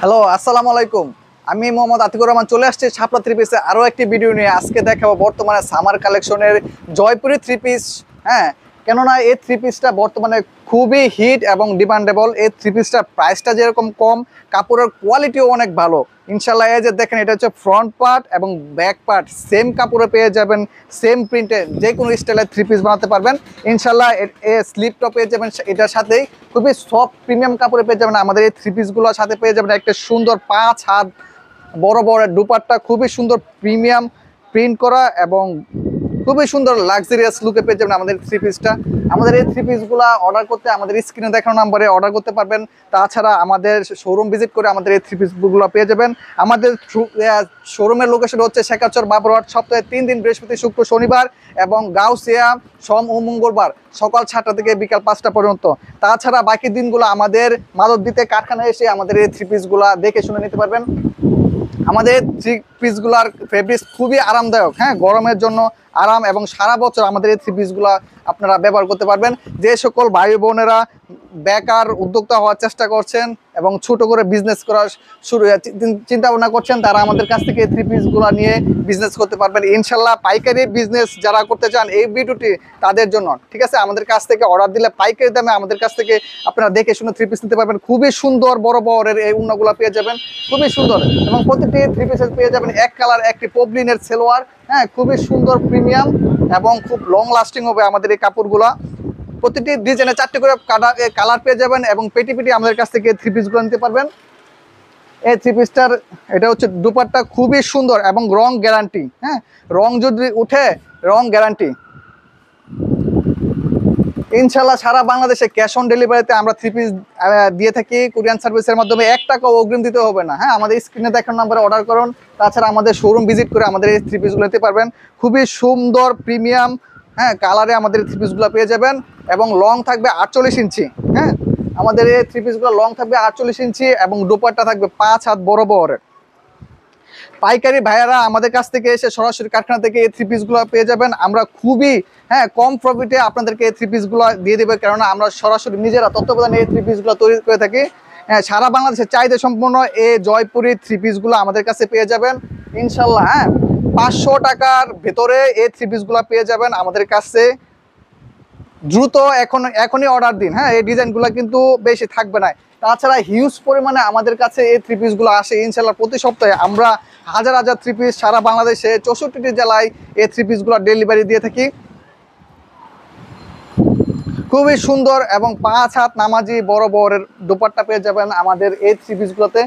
Hello, আসসালামু আলাইকুম। আমি মোহাম্মদ আতিকুর রহমান চলে আসছি ছাপড়া থ্রি পিসে আরও একটি ভিডিও নিয়ে। আজকে দেখাবো বর্তমানে সামার কালেকশনের জয়পুরি থ্রি পিস। হ্যাঁ, কেননা এই থ্রি পিসটা বর্তমানে খুবই হিট এবং ডিমান্ডেবল। এই থ্রি পিসটার প্রাইসটা যেরকম কম, কাপড়ের কোয়ালিটিও অনেক ভালো। ইনশাল্লাহ এই যে দেখেন, এটা হচ্ছে ফ্রন্ট পার্ট এবং ব্যাক পার্ট সেম কাপড়ে পেয়ে যাবেন, সেম প্রিন্টে যে কোনো স্টাইলের থ্রি পিস বানাতে পারবেন ইনশাল্লাহ। স্লিপটা পেয়ে যাবেন এটার সাথেই, খুবই সফট প্রিমিয়াম কাপড়ে পেয়ে যাবেন। আমাদের এই থ্রি পিসগুলোর সাথে পেয়ে যাবেন একটা সুন্দর 5 হাত বড় বড় দুপাট্টা, খুবই সুন্দর প্রিমিয়াম প্রিন্ট করা এবং খুবই সুন্দর লাক্সারিয়াস লুকে পেয়ে যাবেন আমাদের থ্রি পিসটা। আমাদের এই থ্রি পিসগুলো অর্ডার করতে আমাদের স্ক্রিনে দেখানো নাম্বারে অর্ডার করতে পারবেন। তাছাড়া আমাদের শোরুম ভিজিট করে আমাদের এই থ্রি পিসগুলো পেয়ে যাবেন। আমাদের শোরুমের লোকেশন হচ্ছে শেখাচর বাবুরহাট, সপ্তাহে 3 দিন বৃহস্পতি শুক্র শনিবার এবং গাউসিয়া সোম ও মঙ্গলবার সকাল 6টা থেকে বিকাল 5টা পর্যন্ত। তাছাড়া বাকি দিনগুলো আমাদের মাদকদিতে কারখানায় এসে আমাদের এই থ্রি পিসগুলো দেখে শুনে নিতে পারবেন। আমাদের থ্রি পিসগুলার ফেব্রিক্স খুবই আরামদায়ক। হ্যাঁ, গরমের জন্য আরাম এবং সারা বছর আমাদের এই থ্রি পিসগুলো আপনারা ব্যবহার করতে পারবেন। যে সকল ভাই বোনেরা বেকার উদ্যোক্তা হওয়ার চেষ্টা করছেন এবং ছোট করে বিজনেস করার চিন্তা ভাবনা করছেন, তারা আমাদের কাছ থেকে এই থ্রি পিসগুলো নিয়ে বিজনেস করতে পারবেন ইনশাল্লাহ। পাইকারি বিজনেস যারা করতে চান এই ভিডিওটি তাদের জন্য, ঠিক আছে। আমাদের কাছ থেকে অর্ডার দিলে পাইকারি দামে আমাদের কাছ থেকে আপনারা দেখে শুনে থ্রি পিস নিতে পারবেন। খুবই সুন্দর বড় বড়ের এই উন্নাগুলো পেয়ে যাবেন, খুবই সুন্দর। এবং প্রতিটি থ্রি পিসের পেয়ে যাবেন এক কালার একটি পবলিনের সেলোয়ার। হ্যাঁ, খুবই সুন্দর প্রিমিয়াম এবং খুব লং লাস্টিং হবে আমাদের এই কাপড়গুলা। প্রতিটি ডিজাইনে 4টি করে কালার পেয়ে যাবেন এবং পেটি পেটি আমাদের কাছ থেকে থ্রি পিসগুলো নিতে পারবেন। এই থ্রি পিসটার এটা হচ্ছে দুপাট্টা, খুবই সুন্দর এবং রং গ্যারান্টি। হ্যাঁ, রং যদি উঠে রং গ্যারান্টি ইনশাল্লাহ। সারা বাংলাদেশে ক্যাশ অন ডেলিভারিতে আমরা থ্রি পিস দিয়ে থাকি কুরিয়ান সার্ভিসের মাধ্যমে। 1 টাকাও অগ্রিম দিতে হবে না। হ্যাঁ, আমাদের স্ক্রিনে দেখানো নাম্বারে অর্ডার করুন। তাছাড়া আমাদের শোরুম ভিজিট করে আমাদের এই থ্রি পিসগুলো নিতে পারবেন। খুবই সুন্দর প্রিমিয়াম হ্যাঁ কালারে আমাদের থ্রি পিসগুলো পেয়ে যাবেন এবং লং থাকবে 48 ইঞ্চি। হ্যাঁ, আমাদের এই থ্রি পিসগুলো লং থাকবে 48 ইঞ্চি এবং দুপাট্টা থাকবে 5 হাত বড় বড়। পাইকারি ভাইয়ারা আমাদের কাছ থেকে এসে সরাসরি কারখানা থেকে এই থ্রি পিসগুলো পেয়ে যাবেন। আমরা খুবই কম প্রফিটে আপনাদেরকে এই থ্রি পিসগুলো দিয়ে দেবে, কেননা আমরা সরাসরি নিজেরা তত্ত্বাবধানে এই থ্রি পিসগুলো তৈরি করে থাকি। সারা বাংলাদেশের চাহিদা সম্পন্ন এই জয়পুরি থ্রি পিসগুলো আমাদের কাছে পেয়ে যাবেন ইনশাল্লাহ। হ্যাঁ, 500 টাকার ভেতরে এই থ্রি পিসগুলো পেয়ে যাবেন আমাদের কাছে। দ্রুত এখনই অর্ডার দিন। হ্যাঁ, এই ডিজাইনগুলো কিন্তু বেশি থাকবে না। তাছাড়া হিউজ পরিমাণে আমাদের কাছে এই থ্রি পিসগুলো আসে ইনশাল্লাহ। প্রতি সপ্তাহে আমরা হাজার হাজার থ্রি পিস সারা বাংলাদেশে 64টি জেলায় এই থ্রি পিসগুলো ডেলিভারি দিয়ে থাকি। খুবই সুন্দর এবং 5 হাত নামাজি বড় বড়ের দুপাট্টা পেয়ে যাবেন আমাদের এই থ্রি পিসগুলোতে।